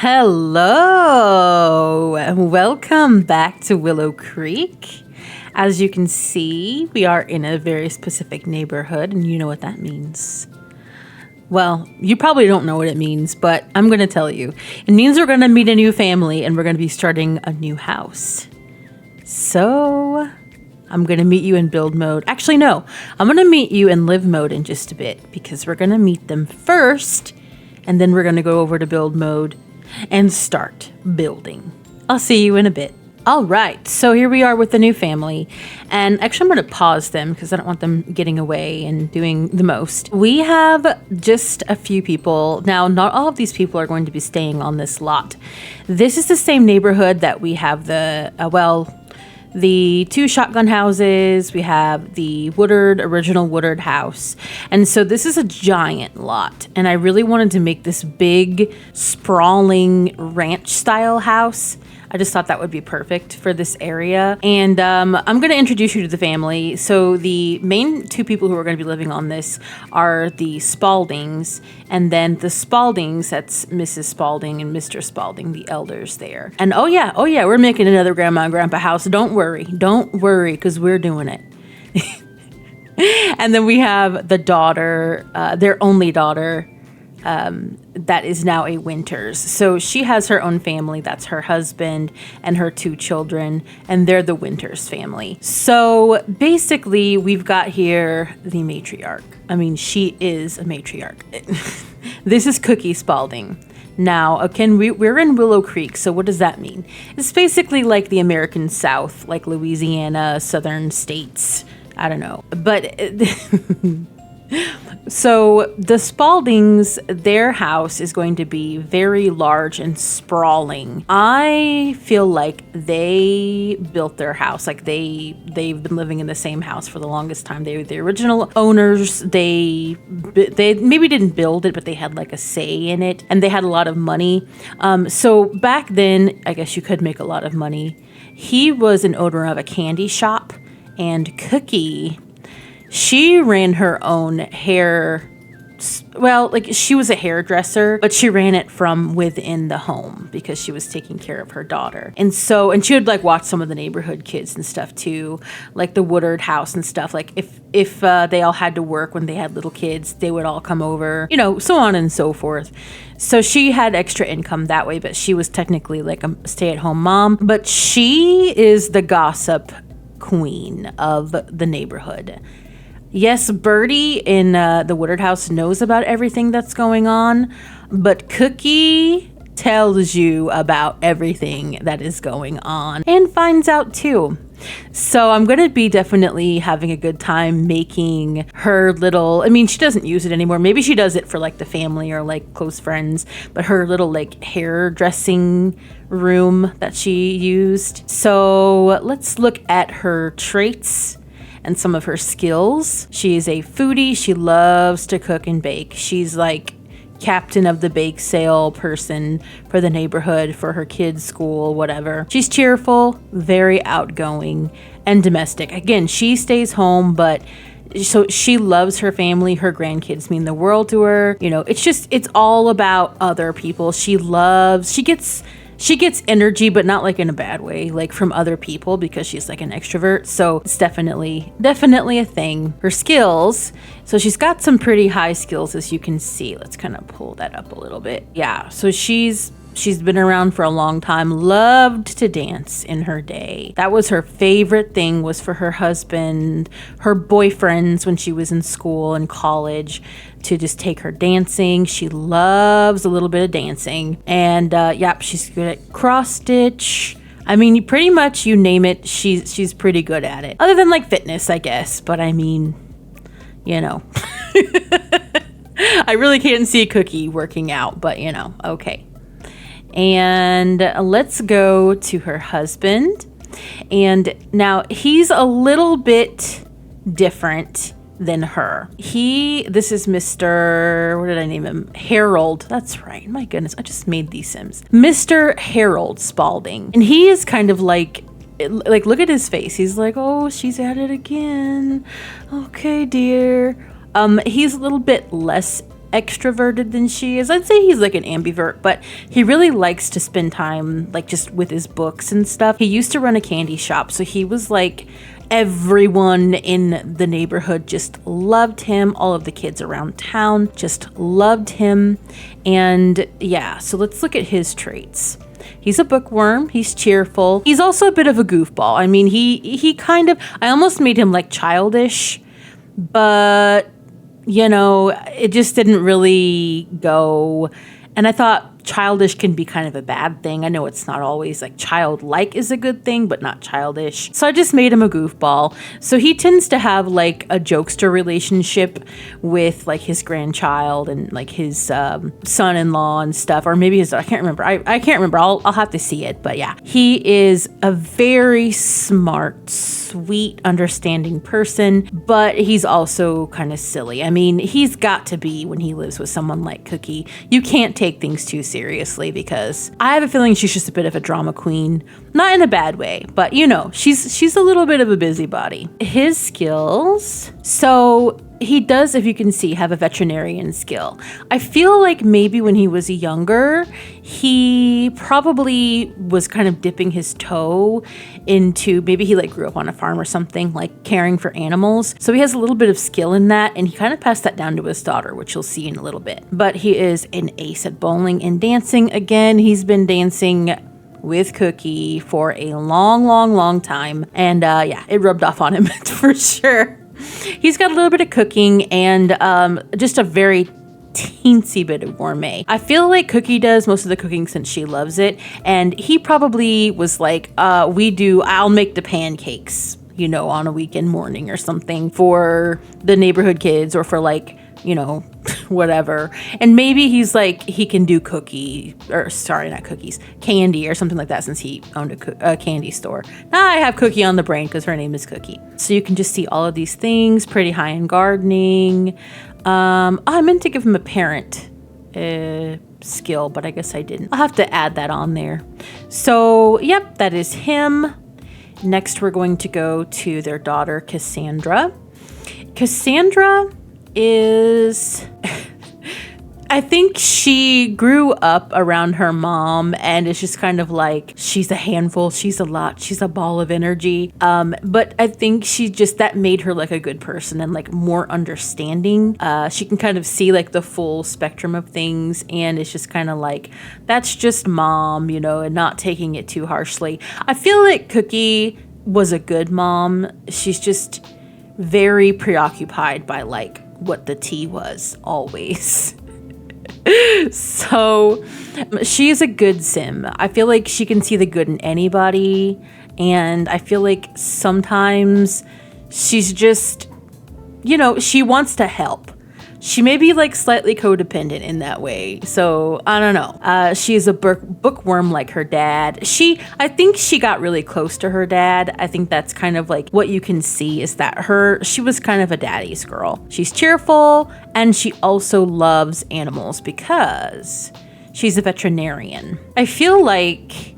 Hello, welcome back to Willow Creek. As you can see, we are in a very specific neighborhood, and you know what that means. Well, you probably don't know what it means, but I'm going to tell you. It means we're going to meet a new family, and we're going to be starting a new house. So, I'm going to meet you in build mode. Actually, no, I'm going to meet you in live mode in just a bit, because we're going to meet them first, and then we're going to go over to build mode and start building. I'll see you in a bit. All right, so here we are with the new family, and actually I'm going to pause them because I don't want them getting away and doing the most. We have just a few people. Now, not all of these people are going to be staying on this lot. This is the same neighborhood that we have the two shotgun houses, we have the original Woodard house. And so this is a giant lot. And I really wanted to make this big, sprawling ranch style house. I just thought that would be perfect for this area. And I'm going to introduce you to the family. So the main two people who are going to be living on this are the Spaldings. And then the Spaldings, that's Mrs. Spalding and Mr. Spalding, the elders there. And oh yeah, we're making another grandma and grandpa house. Don't worry, because we're doing it. And then we have the daughter, their only daughter, that is now a Winters. So she has her own family. That's her husband and her two children, and they're the Winters family. So basically, we've got here the matriarch. I mean, she is a matriarch. This is Cookie Spalding. Now, again, we're in Willow Creek, so what does that mean? It's basically like the American South, like Louisiana, southern states. I don't know. But so the Spaldings, their house is going to be very large and sprawling. I feel like they built their house. Like they've been living in the same house for the longest time. They were the original owners. They maybe didn't build it, but they had like a say in it, and they had a lot of money. So back then, I guess you could make a lot of money. He was an owner of a candy shop, and Cookie, she ran her own hair. Well, like she was a hairdresser, but she ran it from within the home because she was taking care of her daughter. And she would like watch some of the neighborhood kids and stuff too, like the Woodard house and stuff. Like if they all had to work when they had little kids, they would all come over, so on and so forth. So she had extra income that way, but she was technically like a stay-at-home mom. But she is the gossip queen of the neighborhood. Yes, Birdie in the Woodard house knows about everything that's going on, but Cookie tells you about everything that is going on and finds out too. So I'm going to be definitely having a good time making her little, she doesn't use it anymore. Maybe she does it for like the family or like close friends, but her little like hairdressing room that she used. So let's look at her traits and some of her skills. She is a foodie. She loves to cook and bake. She's like captain of the bake sale person for the neighborhood, for her kids' school, whatever. She's cheerful, very outgoing, and domestic. Again, she stays home, but so she loves her family. Her grandkids mean the world to her. It's all about other people. She gets energy, but not like in a bad way, like from other people, because she's like an extrovert. So it's definitely a thing. Her skills. So she's got some pretty high skills, as you can see. Let's kind of pull that up a little bit. Yeah. So she's been around for a long time, loved to dance in her day. That was her favorite thing, was for her husband, her boyfriends when she was in school and college, to just take her dancing. She loves a little bit of dancing. And she's good at cross stitch. Pretty much you name it, she's pretty good at it. Other than like fitness, I guess. But I really can't see Cookie working out, but okay. And let's go to her husband. And now he's a little bit different than her. This is Mr. What did I name him? Harold. That's right. My goodness, I just made these Sims. Mr. Harold Spalding. And he is kind of like look at his face. He's like, oh, she's at it again. Okay, dear. He's a little bit less extroverted than she is. I'd say he's like an ambivert, but he really likes to spend time like just with his books and stuff. He used to run a candy shop, so he was like, everyone in the neighborhood just loved him. All of the kids around town just loved him. And yeah, so let's look at his traits. He's a bookworm. He's cheerful. He's also a bit of a goofball. I mean, he kind of, I almost made him like childish, but you know, it just didn't really go. And I thought childish can be kind of a bad thing. I know it's not always like childlike is a good thing, but not childish. So I just made him a goofball. So he tends to have like a jokester relationship with like his grandchild and like his son-in-law and stuff, or maybe his, I can't remember. I can't remember. I'll have to see it. But yeah, he is a very smart, sweet, understanding person, but he's also kind of silly. I mean, he's got to be when he lives with someone like Cookie. You can't take things too seriously because I have a feeling she's just a bit of a drama queen. Not in a bad way, but you know, she's a little bit of a busybody. His skills. So he does, if you can see, have a veterinarian skill. I feel like maybe when he was younger, he probably was kind of dipping his toe into, maybe he like grew up on a farm or something, like caring for animals. So he has a little bit of skill in that, and he kind of passed that down to his daughter, which you'll see in a little bit. But he is an ace at bowling and dancing. Again, he's been dancing with Cookie for a long time. And yeah, it rubbed off on him for sure. He's got a little bit of cooking and just a very teensy bit of gourmet. I feel like Cookie does most of the cooking since she loves it. And he probably was like, I'll make the pancakes, you know, on a weekend morning or something for the neighborhood kids or for like, you know, whatever. And maybe he's like, he can do candy or something like that since he owned a candy store. Now I have Cookie on the brain because her name is Cookie. So you can just see all of these things, pretty high in gardening. I meant to give him a parent skill, but I guess I didn't. I'll have to add that on there. So, yep, that is him. Next, we're going to go to their daughter, Cassandra. Cassandra is... I think she grew up around her mom and it's just kind of like, she's a handful, she's a lot, she's a ball of energy. But I think that made her like a good person and like more understanding. She can kind of see like the full spectrum of things, and it's just kind of like, that's just mom, you know, and not taking it too harshly. I feel like Cookie was a good mom. She's just very preoccupied by like what the tea was always. So she is a good sim. I feel like she can see the good in anybody, and I feel like sometimes she's just, you know, she wants to help. She may be like slightly codependent in that way. So I don't know. She is a bookworm like her dad. I think she got really close to her dad. I think that's kind of like what you can see is that she was kind of a daddy's girl. She's cheerful, and she also loves animals because she's a veterinarian. I feel like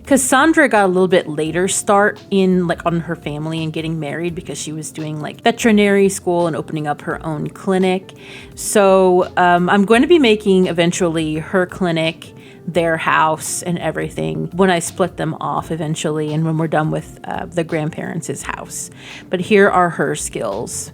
Cassandra got a little bit later start in like on her family and getting married because she was doing like veterinary school and opening up her own clinic. So I'm going to be making eventually her clinic, their house and everything when I split them off eventually and when we're done with the grandparents' house. But here are her skills.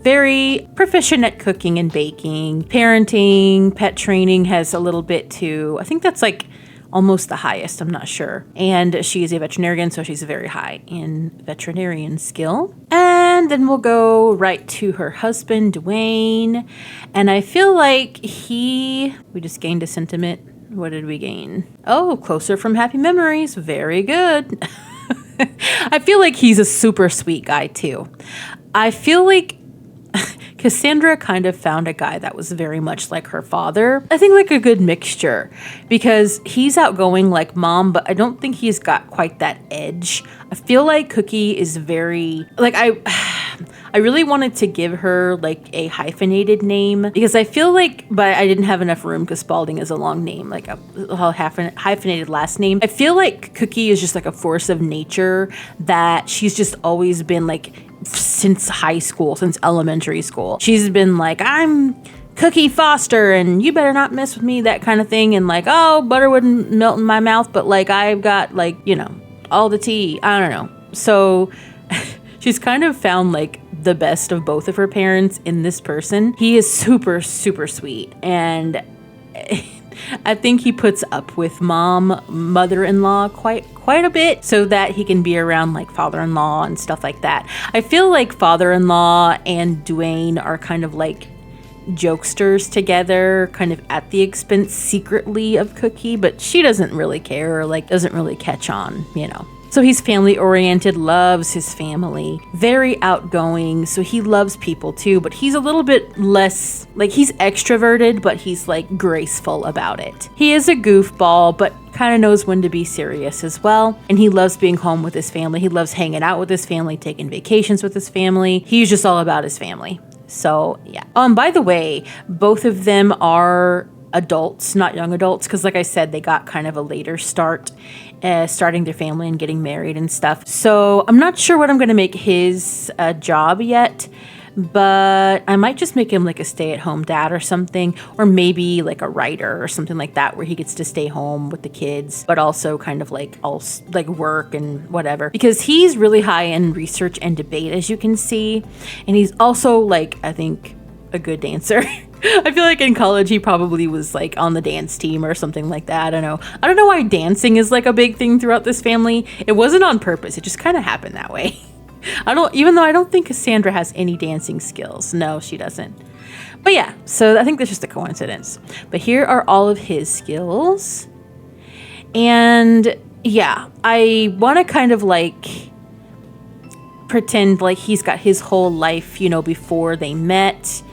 Very proficient at cooking and baking, parenting, pet training has a little bit too. I think that's like almost the highest, I'm not sure. And she is a veterinarian, so she's very high in veterinarian skill. And then we'll go right to her husband, Dwayne. And I feel like we just gained a sentiment. What did we gain? Oh, closer from happy memories. Very good. I feel like he's a super sweet guy too. I feel like Cassandra kind of found a guy that was very much like her father. I think like a good mixture because he's outgoing like mom, but I don't think he's got quite that edge. I feel like Cookie is very like I really wanted to give her like a hyphenated name because I feel like, but I didn't have enough room because Spalding is a long name, like a hyphenated last name. I feel like Cookie is just like a force of nature that she's just always been like since high school, since elementary school. She's been like, I'm Cookie Foster and you better not mess with me, that kind of thing. And like, oh, butter wouldn't melt in my mouth, but like I've got like, you know, all the tea. I don't know. So she's kind of found like the best of both of her parents in this person. He is super, super sweet. And I think he puts up with mother-in-law quite a bit so that he can be around like father-in-law and stuff like that. I feel like father-in-law and Dwayne are kind of like jokesters together, kind of at the expense secretly of Cookie, but she doesn't really care or like doesn't really catch on, you know. So he's family oriented, loves his family, very outgoing. So he loves people too, but he's a little bit less, like he's extroverted, but he's like graceful about it. He is a goofball, but kind of knows when to be serious as well. And he loves being home with his family. He loves hanging out with his family, taking vacations with his family. He's just all about his family. So yeah. By the way, both of them are adults, not young adults, because like I said, they got kind of a later start, starting their family and getting married and stuff. So I'm not sure what I'm going to make his job yet, but I might just make him like a stay-at-home dad or something, or maybe like a writer or something like that, where he gets to stay home with the kids, but also kind of like work and whatever, because he's really high in research and debate, as you can see, and he's also like, I think, a good dancer. I feel like in college he probably was like on the dance team or something like that. I don't know why dancing is like a big thing throughout this family. It wasn't on purpose. It just kind of happened that way. Even though I don't think Cassandra has any dancing skills. No, she doesn't. But yeah, so I think that's just a coincidence. But here are all of his skills. And yeah, I want to kind of like pretend like he's got his whole life, you know, before they met.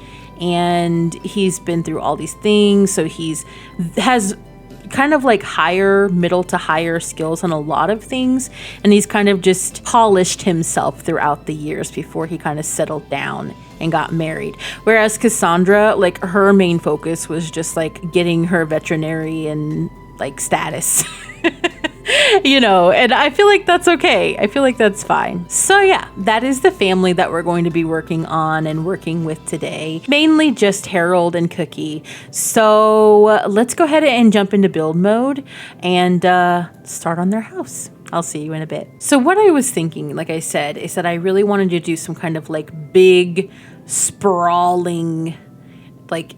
And he's been through all these things. So has kind of like middle to higher skills on a lot of things, and he's kind of just polished himself throughout the years before he kind of settled down and got married. Whereas Cassandra, like her main focus was just like getting her veterinary and like status. You know, and I feel like that's okay. I feel like that's fine. So yeah, that is the family that we're going to be working on and working with today. Mainly just Harold and Cookie. So let's go ahead and jump into build mode and start on their house. I'll see you in a bit. So what I was thinking, like I said, is that I really wanted to do some kind of like big, sprawling, like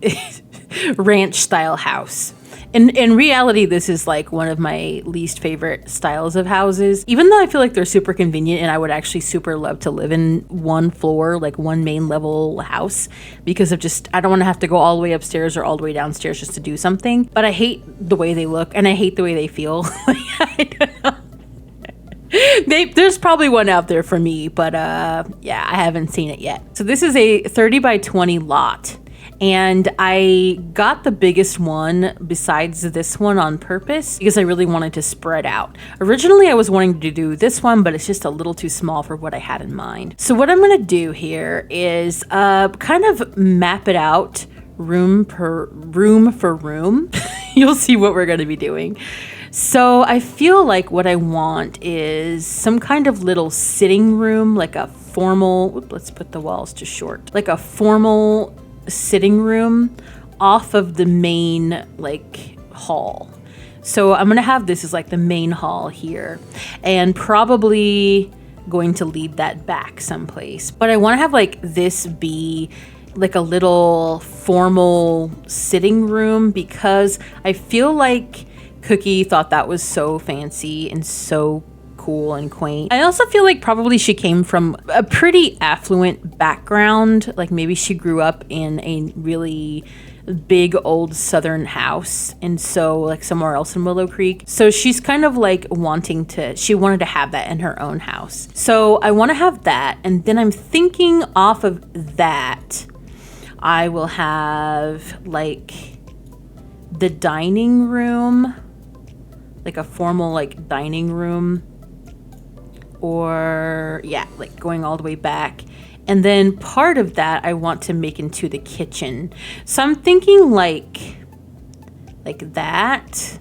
ranch style house. In reality, this is like one of my least favorite styles of houses, even though I feel like they're super convenient and I would actually super love to live in one floor, like one main level house, because of just, I don't want to have to go all the way upstairs or all the way downstairs just to do something. But I hate the way they look and I hate the way they feel. I don't know. There's probably one out there for me, but yeah, I haven't seen it yet. So this is a 30 by 20 lot. And I got the biggest one besides this one on purpose because I really wanted to spread out. Originally, I was wanting to do this one, but it's just a little too small for what I had in mind. So what I'm going to do here is kind of map it out room for room. You'll see what we're going to be doing. So I feel like what I want is some kind of little sitting room, like a formal, let's put the walls to short, like a formal sitting room off of the main like hall. So I'm gonna have this as like the main hall here, and probably going to lead that back someplace. But I want to have like this be like a little formal sitting room because I feel like Cookie thought that was so fancy and so cool and quaint. I also feel like probably she came from a pretty affluent background. Like maybe she grew up in a really big old southern house, and so like somewhere else in Willow Creek. So she's kind of like she wanted to have that in her own house. So I want to have that, and then I'm thinking off of that, I will have like the dining room, like a formal like dining room. Or yeah, like going all the way back. And then part of that I want to make into the kitchen. So I'm thinking like that.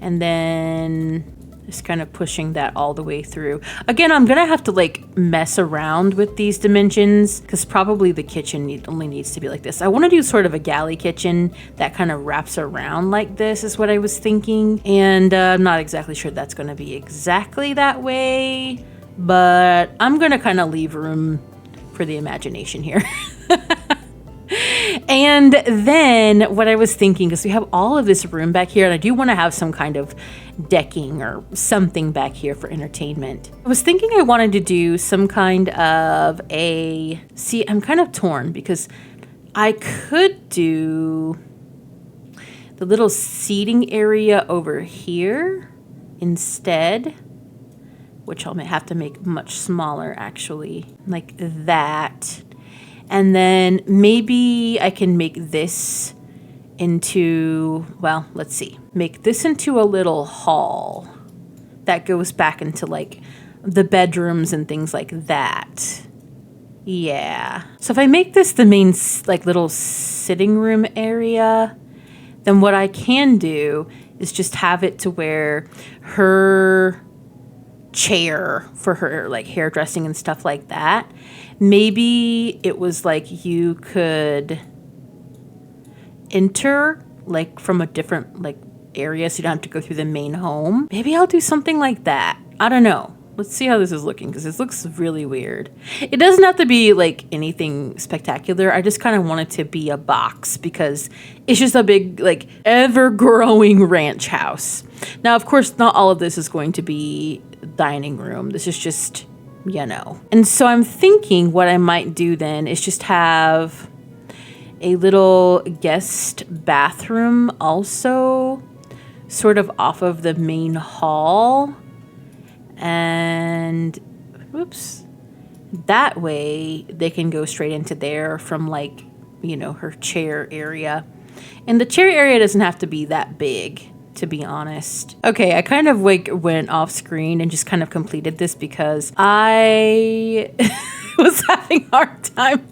And then Just kind of pushing that all the way through. Again, I'm gonna have to like mess around with these dimensions because probably the kitchen only needs to be like this. I want to do sort of a galley kitchen that kind of wraps around like this is what I was thinking. And I'm not exactly sure that's gonna be exactly that way, but I'm gonna kind of leave room for the imagination here. And then what I was thinking is we have all of this room back here, and I do want to have some kind of decking or something back here for entertainment. I was thinking I wanted to do some kind of a... See, I'm kind of torn because I could do the little seating area over here instead, which I'll have to make much smaller actually, like that. And then maybe I can make this into, well, let's see, make this into a little hall that goes back into like the bedrooms and things like that. Yeah. So if I make this the main like little sitting room area, then what I can do is just have it to where her chair for her like hairdressing and stuff like that. Maybe it was like you could enter like from a different like area so you don't have to go through the main home. Maybe I'll do something like that. I don't know. Let's see how this is looking because this looks really weird. It doesn't have to be like anything spectacular. I just kind of want it to be a box because it's just a big like ever-growing ranch house. Now, of course, not all of this is going to be dining room. This is just, you know. And so I'm thinking what I might do then is just have a little guest bathroom also sort of off of the main hall. And whoops, that way they can go straight into there from like, you know, her chair area. And the chair area doesn't have to be that big, to be honest. Okay, I kind of like went off screen and just kind of completed this because I was having a hard time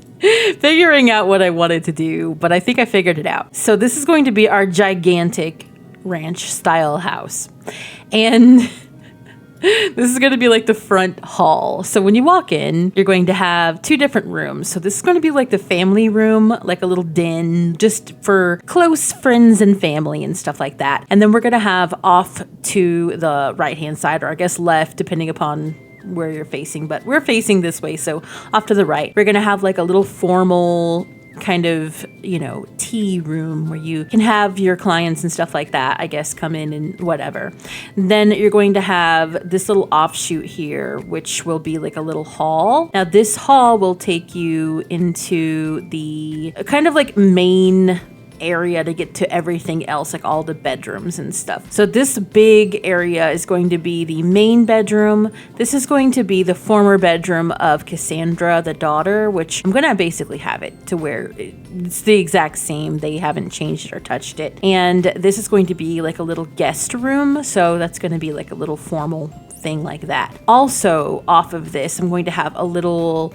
figuring out what I wanted to do, but I think I figured it out. So this is going to be our gigantic ranch style house. And this is going to be like the front hall. So when you walk in, you're going to have two different rooms. So this is going to be like the family room, like a little den just for close friends and family and stuff like that. And then we're going to have off to the right-hand side, or I guess left, depending upon where you're facing. But we're facing this way, so off to the right. We're going to have like a little formal kind of, you know, tea room where you can have your clients and stuff like that, I guess, come in and whatever. Then you're going to have this little offshoot here, which will be like a little hall. Now this hall will take you into the kind of like main area to get to everything else, like all the bedrooms and stuff. So this big area is going to be the main bedroom. This is going to be the former bedroom of Cassandra, the daughter, which I'm gonna basically have it to where it's the exact same. They haven't changed it or touched it. And this is going to be like a little guest room. So that's gonna be like a little formal thing like that. Also off of this, I'm going to have a little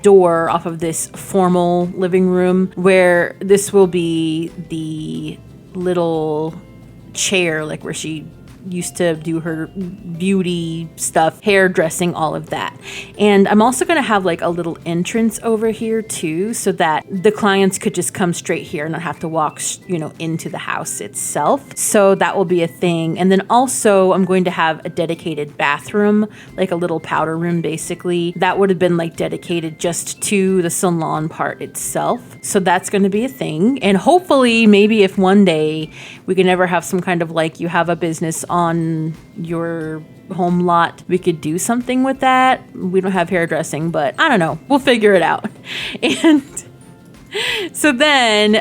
door off of this formal living room where this will be the little chair, like where she used to do her beauty stuff, hairdressing, all of that. And I'm also going to have like a little entrance over here too, so that the clients could just come straight here and not have to walk, you know, into the house itself. So that will be a thing. And then also I'm going to have a dedicated bathroom, like a little powder room basically. That would have been like dedicated just to the salon part itself. So that's going to be a thing. And hopefully maybe if one day we can ever have some kind of like, you have a business on your home lot, we could do something with that. We don't have hairdressing, but I don't know. We'll figure it out. And so then,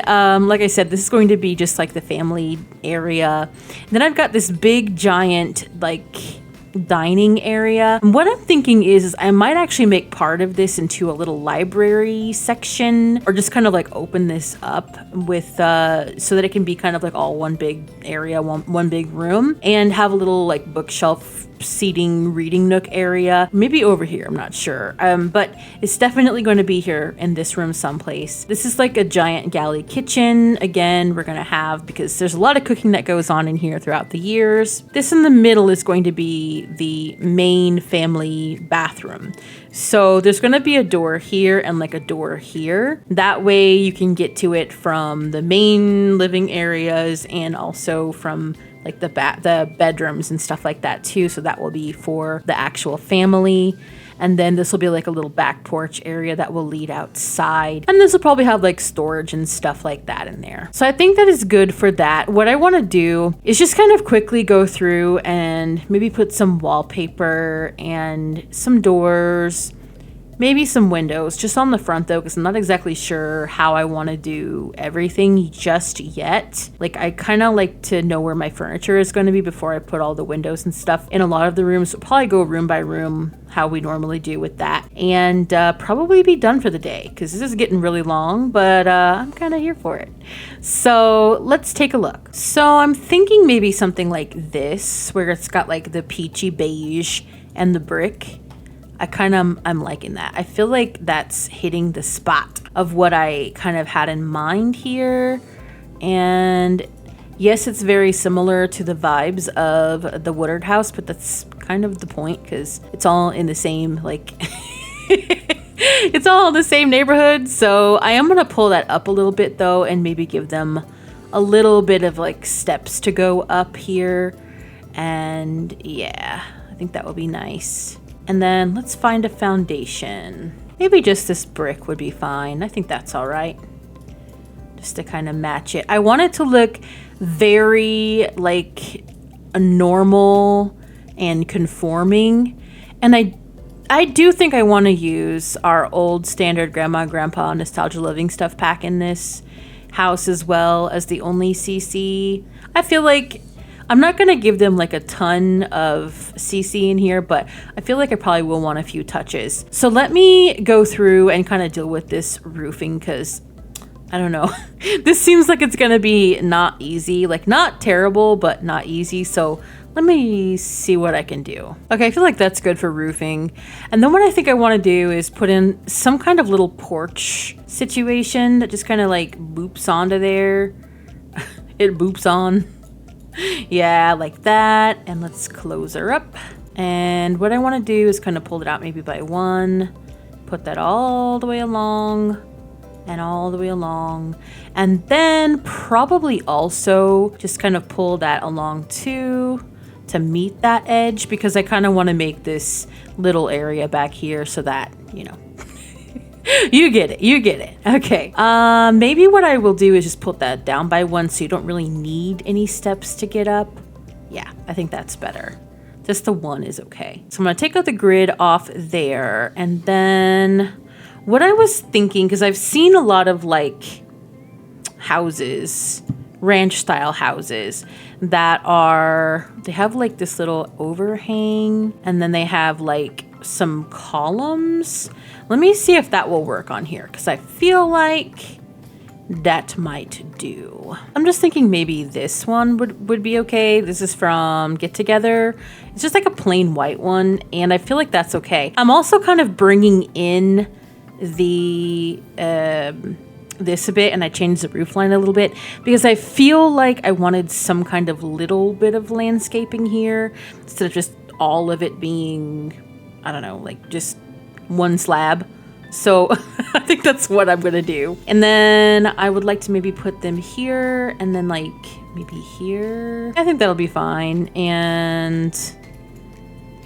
like I said, this is going to be just like the family area. And then I've got this big giant, like, dining area. And what I'm thinking is I might actually make part of this into a little library section, or just kind of like open this up with so that it can be kind of like all one big area, one big room, and have a little like bookshelf seating reading nook area, maybe over here, I'm not sure, but it's definitely going to be here in this room someplace. This is like a giant galley kitchen. Again, we're going to have, because there's a lot of cooking that goes on in here throughout the years. This in the middle is going to be the main family bathroom. So there's going to be a door here and like a door here. That way you can get to it from the main living areas and also from like the bedrooms and stuff like that too. So that will be for the actual family. And then this will be like a little back porch area that will lead outside. And this will probably have like storage and stuff like that in there. So I think that is good for that. What I want to do is just kind of quickly go through and maybe put some wallpaper and some doors, maybe some windows just on the front though, because I'm not exactly sure how I want to do everything just yet. Like I kind of like to know where my furniture is going to be before I put all the windows and stuff in a lot of the rooms. So probably go room by room how we normally do with that, and probably be done for the day because this is getting really long, but I'm kind of here for it. So let's take a look. So I'm thinking maybe something like this where it's got like the peachy beige and the brick. I'm liking that. I feel like that's hitting the spot of what I kind of had in mind here. And yes, it's very similar to the vibes of the Woodard house, but that's kind of the point because it's all in the same, like, it's all in the same neighborhood. So I am going to pull that up a little bit though, and maybe give them a little bit of like steps to go up here. And yeah, I think that would be nice. And then let's find a foundation. Maybe just this brick would be fine. I think that's all right. Just to kind of match it. I want it to look very like a normal and conforming. And I do think I want to use our old standard grandma, grandpa, nostalgia living stuff pack in this house as well as the only CC. I feel like I'm not going to give them like a ton of CC in here, but I feel like I probably will want a few touches. So let me go through and kind of deal with this roofing because I don't know. This seems like it's going to be not easy, like not terrible, but not easy. So let me see what I can do. Okay, I feel like that's good for roofing. And then what I think I want to do is put in some kind of little porch situation that just kind of like boops onto there. It boops on. Yeah, like that. And let's close her up. And what I want to do is kind of pull it out maybe by one, put that all the way along and all the way along. And then probably also just kind of pull that along too to meet that edge, because I kind of want to make this little area back here so that, you know, you get it. You get it. Okay. Maybe what I will do is just put that down by one so you don't really need any steps to get up. Yeah, I think that's better. Just the one is okay. So I'm going to take out the grid off there. And then what I was thinking, because I've seen a lot of like houses, ranch style houses that they have like this little overhang and then they have like some columns. Let me see if that will work on here because I feel like that might do. I'm just thinking maybe this one would be okay. This is from Get Together. It's just like a plain white one and I feel like that's okay. I'm also kind of bringing in the this a bit, and I changed the roof line a little bit because I feel like I wanted some kind of little bit of landscaping here instead of just all of it being, I don't know, like just one slab. So I think that's what I'm gonna do. And then I would like to maybe put them here and then like maybe here. I think that'll be fine. And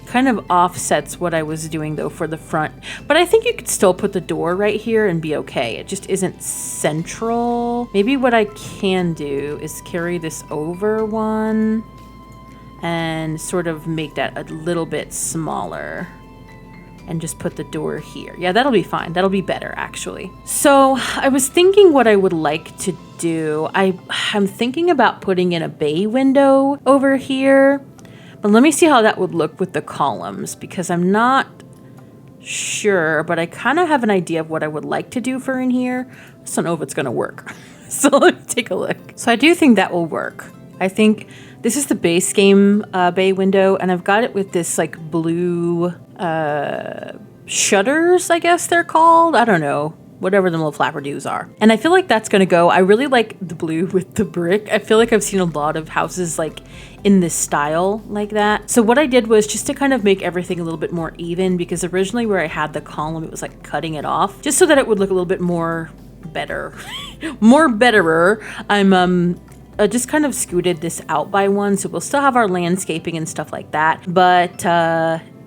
kind of offsets what I was doing though for the front. But I think you could still put the door right here and be okay. It just isn't central. Maybe what I can do is carry this over one and sort of make that a little bit smaller and just put the door here. Yeah, that'll be fine. That'll be better actually. So I was thinking what I would like to do. I'm thinking about putting in a bay window over here. But let me see how that would look with the columns, because I'm not sure, but I kind of have an idea of what I would like to do for in here. I just don't know if it's going to work. So let me take a look. So I do think that will work. I think this is the base game bay window, and I've got it with this like blue shutters, I guess they're called. I don't know. Whatever the little flapperdoos are. And I feel like that's gonna go. I really like the blue with the brick. I feel like I've seen a lot of houses like in this style like that. So what I did was just to kind of make everything a little bit more even, because originally where I had the column, it was like cutting it off just so that it would look a little bit more better, more betterer. I'm just kind of scooted this out by one, so we'll still have our landscaping and stuff like that. But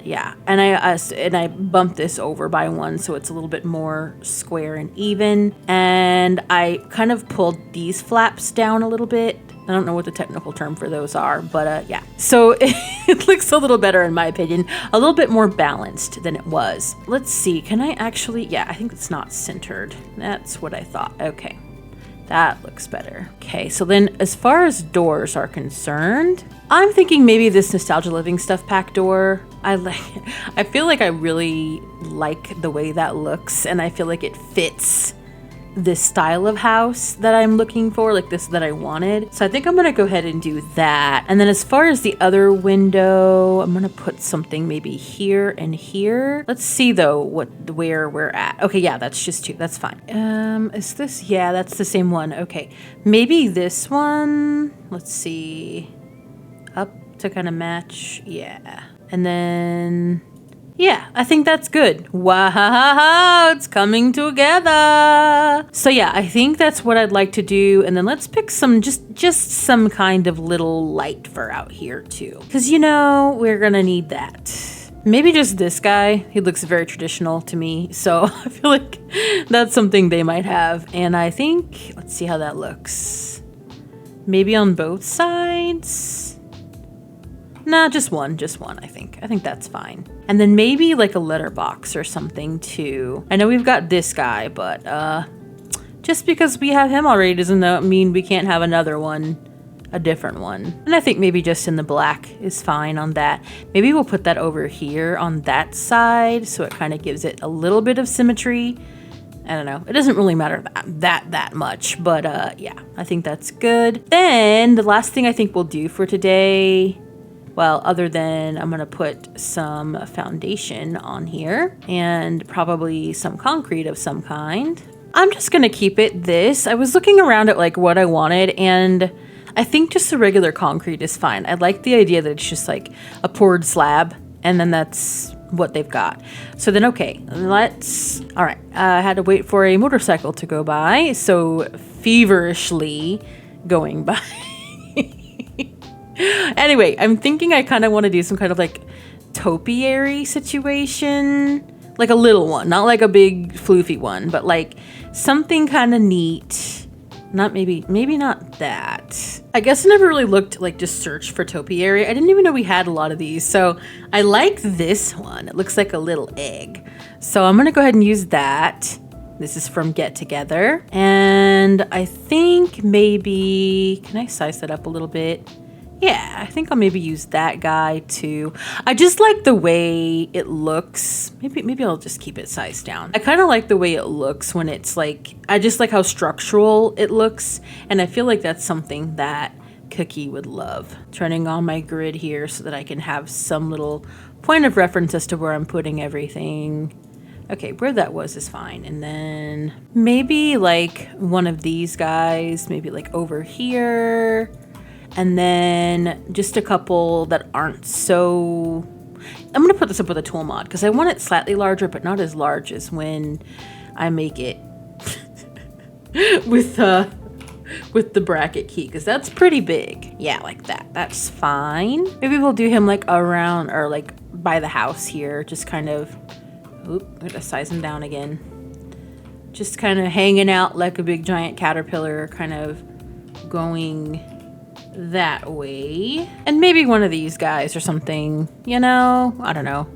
yeah, and I bumped this over by one, so it's a little bit more square and even. And I kind of pulled these flaps down a little bit. I don't know what the technical term for those are, but yeah. So it looks a little better in my opinion, a little bit more balanced than it was. Let's see, can I actually, yeah, I think it's not centered. That's what I thought. Okay, that looks better. Okay, so then as far as doors are concerned, I'm thinking maybe this Nostalgia Living Stuff Pack door. I feel like I really like the way that looks, and I feel like it fits this style of house that I'm looking for, like this that I wanted. So I think I'm gonna go ahead and do that. And then as far as the other window, I'm gonna put something maybe here and here. Let's see though where we're at. Okay, yeah, that's just two. That's fine. Is this? Yeah, that's the same one. Okay, maybe this one. Let's see. Up to kind of match. Yeah. And then, yeah, I think that's good. Wow, it's coming together. So yeah, I think that's what I'd like to do. And then let's pick some, just some kind of little light for out here too. Because, you know, we're gonna need that. Maybe just this guy. He looks very traditional to me. So I feel like that's something they might have. And I think, let's see how that looks. Maybe on both sides. Nah, just one, I think. I think that's fine. And then maybe like a letterbox or something too. I know we've got this guy, but just because we have him already doesn't mean we can't have another one, a different one. And I think maybe just in the black is fine on that. Maybe we'll put that over here on that side so it kind of gives it a little bit of symmetry. I don't know. It doesn't really matter that much, but yeah, I think that's good. Then the last thing I think we'll do for today, well, other than I'm gonna put some foundation on here and probably some concrete of some kind. I'm just gonna keep it this. I was looking around at like what I wanted, and I think just the regular concrete is fine. I like the idea that it's just like a poured slab, and then that's what they've got. So then, okay, all right. I had to wait for a motorcycle to go by, so feverishly going by. Anyway, I'm thinking I kind of want to do some kind of like topiary situation, like a little one, not like a big floofy one, but like something kind of neat. Not maybe not that. I guess I never really looked, like just searched for topiary. I didn't even know we had a lot of these. So I like this one. It looks like a little egg. So I'm going to go ahead and use that. This is from Get Together. And I think maybe, can I size that up a little bit? Yeah, I think I'll maybe use that guy too. I just like the way it looks. Maybe I'll just keep it sized down. I kind of like the way it looks when it's like, I just like how structural it looks. And I feel like that's something that Cookie would love. Turning on my grid here so that I can have some little point of reference as to where I'm putting everything. Okay, where that was is fine. And then maybe like one of these guys, maybe like over here. And then just a couple that aren't so... I'm going to put this up with a tool mod because I want it slightly larger, but not as large as when I make it with the bracket key, because that's pretty big. Yeah, like that. That's fine. Maybe we'll do him like around or like by the house here. Just kind of... Oop, I'm going to size him down again. Just kind of hanging out like a big giant caterpillar, kind of going that way. And maybe one of these guys or something, you know, I don't know.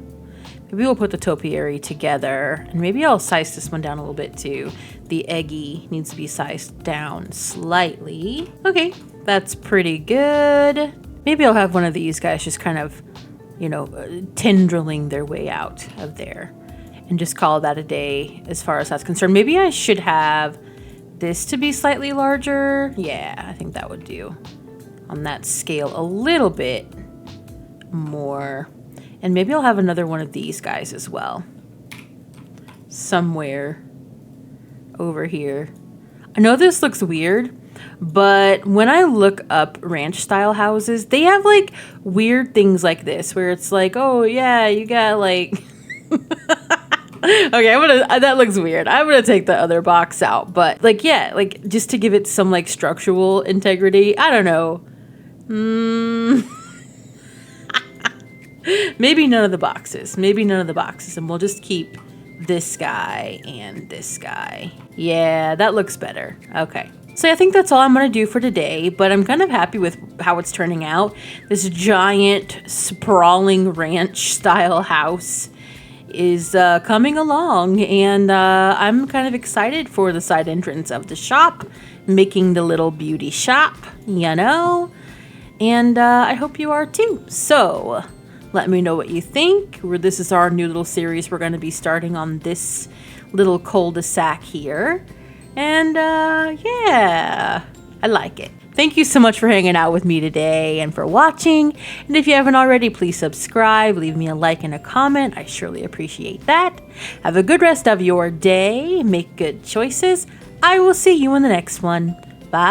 Maybe we'll put the topiary together, and maybe I'll size this one down a little bit too. The eggy needs to be sized down slightly. Okay, that's pretty good. Maybe I'll have one of these guys just kind of, you know, tendriling their way out of there and just call that a day as far as that's concerned. Maybe I should have this to be slightly larger. Yeah, I think that would do on that scale a little bit more. And maybe I'll have another one of these guys as well. Somewhere over here. I know this looks weird, but when I look up ranch style houses, they have like weird things like this where it's like, oh yeah, you got like okay, that looks weird. I'm gonna take the other box out, but like, yeah, like just to give it some like structural integrity. I don't know. Maybe none of the boxes. Maybe none of the boxes, and we'll just keep this guy and this guy. Yeah, that looks better. Okay. So I think that's all I'm going to do for today, but I'm kind of happy with how it's turning out. This giant, sprawling ranch-style house is coming along, and I'm kind of excited for the side entrance of the shop, making the little beauty shop, you know? And I hope you are too. So let me know what you think. This is our new little series we're going to be starting on this little cul-de-sac here. And yeah, I like it. Thank you so much for hanging out with me today and for watching. And if you haven't already, please subscribe, leave me a like and a comment. I surely appreciate that. Have a good rest of your day. Make good choices. I will see you in the next one. Bye.